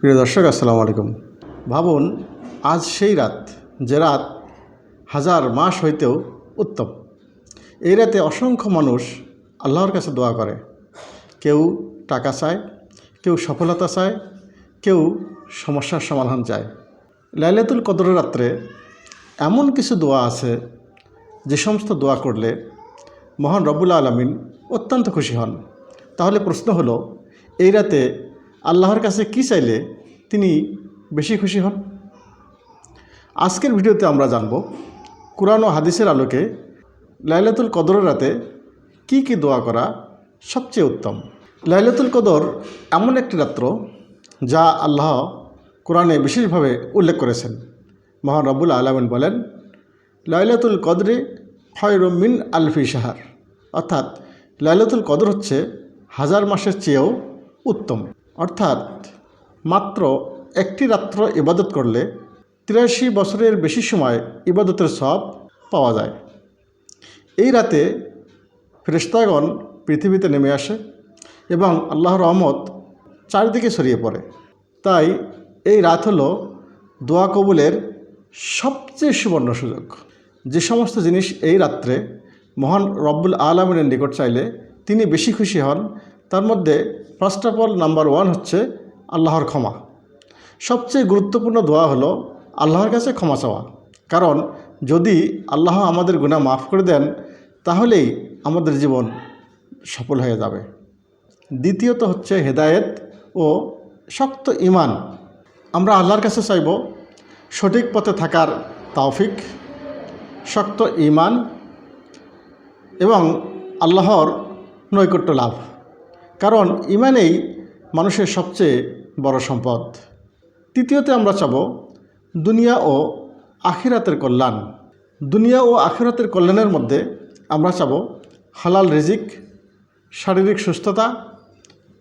প্রিয় দর্শক, আসসালামু আলাইকুম। ভাবুন, আজ সেই রাত যে রাত হাজার মাস হইতেও উত্তম। এই রাতে অসংখ্য মানুষ আল্লাহর কাছে দোয়া করে। কেউ টাকা চায়, কেউ সফলতা চায়, কেউ সমস্যার সমাধান চায়। লাইলাতুল কদরের রাত্রে এমন কিছু দোয়া আছে যে সমস্ত দোয়া করলে মহান রব্বুল আলামিন অত্যন্ত খুশি হন। তাহলে প্রশ্ন হলো, এই রাতে আল্লাহর কাছে কি চাইলে তিনি বেশি খুশি হন? আজকের ভিডিওতে আমরা জানব কুরআন ও হাদিসের আলোকে লাইলাতুল কদরের রাতে কি কি দোয়া করা সবচেয়ে উত্তম। লাইলাতুল কদর এমন একটি রাত্র যা আল্লাহ কোরআনে বিশেষভাবে উল্লেখ করেছেন। মহান রব্বুল আলামিন বলেন, লাইলাতুল কদরে খায়রুম মিন আলফি শাহর, অর্থাৎ লাইলাতুল কদর হচ্ছে হাজার মাসের চেয়েও উত্তম। অর্থাৎ মাত্র একটি রাত্র ইবাদত করলে 83 বছরের বেশি সময় ইবাদতের সওয়াব পাওয়া যায়। এই রাতে ফেরেশতাগণ পৃথিবীতে নেমে আসে এবং আল্লাহর রহমত চারিদিকে ছড়িয়ে পড়ে। তাই এই রাত হলো দোয়া কবুলের সবচেয়ে সুবর্ণ সুযোগ। যে সমস্ত জিনিস এই রাত্রে মহান রব্বুল আলামিনের নিকট চাইলে তিনি বেশি খুশি হন, তার মধ্যে ফার্স্ট অফ অল নাম্বার 1 হচ্ছে আল্লাহর ক্ষমা। সবচেয়ে গুরুত্বপূর্ণ দোয়া হলো আল্লাহর কাছে ক্ষমা চাওয়া, কারণ যদি আল্লাহ আমাদের গুনাহ মাফ করে দেন তাহলেই আমাদের জীবন সফল হয়ে যাবে। দ্বিতীয়ত হচ্ছে হেদায়েত ও শক্ত ঈমান। আমরা আল্লাহর কাছে চাইব সঠিক পথে থাকার তৌফিক, শক্ত ঈমান এবং আল্লাহর নৈকট্য লাভ, কারণ ঈমানেই মানুষের সবচেয়ে বড় সম্পদ। তৃতীয়তে আমরা চাব দুনিয়া ও আখিরাতের কল্যাণ। দুনিয়া ও আখিরাতের কল্যাণের মধ্যে আমরা চাব হালাল রিজিক, শারীরিক সুস্থতা,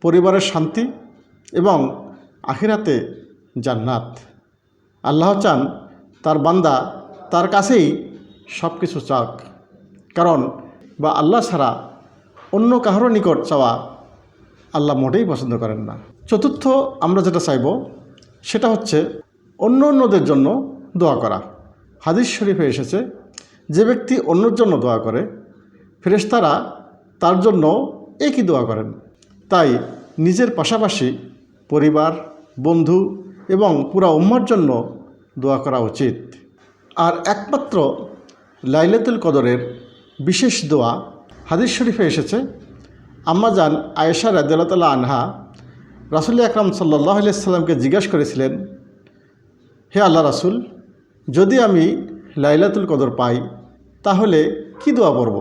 পরিবারের শান্তি এবং আখিরাতে জান্নাত। আল্লাহ চান তার বান্দা তার কাছেই সব কিছু চাক, কারণ আল্লাহ ছাড়া অন্য কারোর নিকট চাওয়া আল্লাহ মোটেই পছন্দ করেন না। চতুর্থ আমরা যেটা চাইব সেটা হচ্ছে অন্যদের জন্য দোয়া করা। হাদিস শরীফে এসেছে, যে ব্যক্তি অন্যের জন্য দোয়া করে ফেরেশতারা তার জন্য একই দোয়া করেন। তাই নিজের পাশাপাশি পরিবার, বন্ধু এবং পুরা উম্মার জন্য দোয়া করা উচিত। আর একমাত্র লাইলাতুল কদরের বিশেষ দোয়া হাদিস শরীফে এসেছে, আম্মা জান আয়েশা রাদিয়াল্লাহু তাআলা আনহা রাসূল আকরাম সাল্লাল্লাহু আলাইহি সাল্লামকে জিজ্ঞাসা করেছিলেন, হে আল্লাহ রাসূল, যদি আমি লাইলাতুল কদর পাই তাহলে কি দোয়া পড়ব?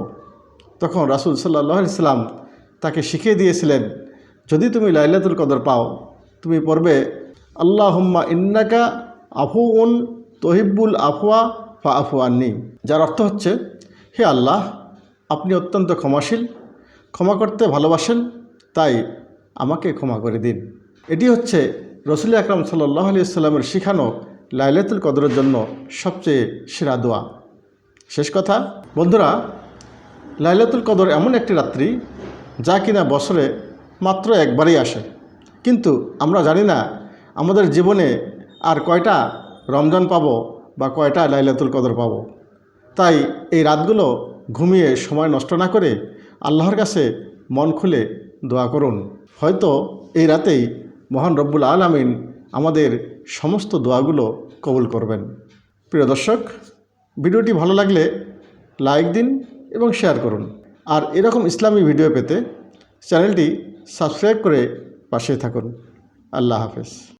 তখন রাসূল সাল্লাল্লাহু আলাইহি সাল্লাম তাকে শিখিয়ে দিয়েছিলেন, যদি তুমি লাইলাতুল কদর পাও তুমি পড়বে আল্লাহুম্মা ইন্নাকা আফুউন তুহিব্বুল আফওয়া ফাআফু আন্নি, যার অর্থ হচ্ছে, হে আল্লাহ, আপনি অত্যন্ত ক্ষমাশীল, ক্ষমা করতে ভালোবাসেন, তাই আমাকে ক্ষমা করে দিন। এটি হচ্ছে রাসূল আকরাম সাল্লাল্লাহু আলাইহি সাল্লামের শিখানো লাইলাতুল কদরের জন্য সবচেয়ে সেরা দোয়া। শেষ কথা বন্ধুরা, লাইলাতুল কদর এমন একটি রাত্রি যা কিনা বছরে মাত্র একবারই আসে, কিন্তু আমরা জানি না আমাদের জীবনে আর কয়টা রমজান পাবো বা কয়টা লাইলাতুল কদর পাবো। তাই এই রাতগুলো ঘুমিয়ে সময় নষ্ট না করে আল্লাহর কাছে মন খুলে দোয়া করুন। হয়তো এই রাতেই মহান রব্বুল আলামিন আমাদের সমস্ত দোয়াগুলো কবুল করবেন। প্রিয় দর্শক, ভিডিওটি ভালো লাগলে লাইক দিন এবং শেয়ার করুন। আর এরকম ইসলামী ভিডিও পেতে চ্যানেলটি সাবস্ক্রাইব করে পাশে থাকুন। আল্লাহ হাফেজ।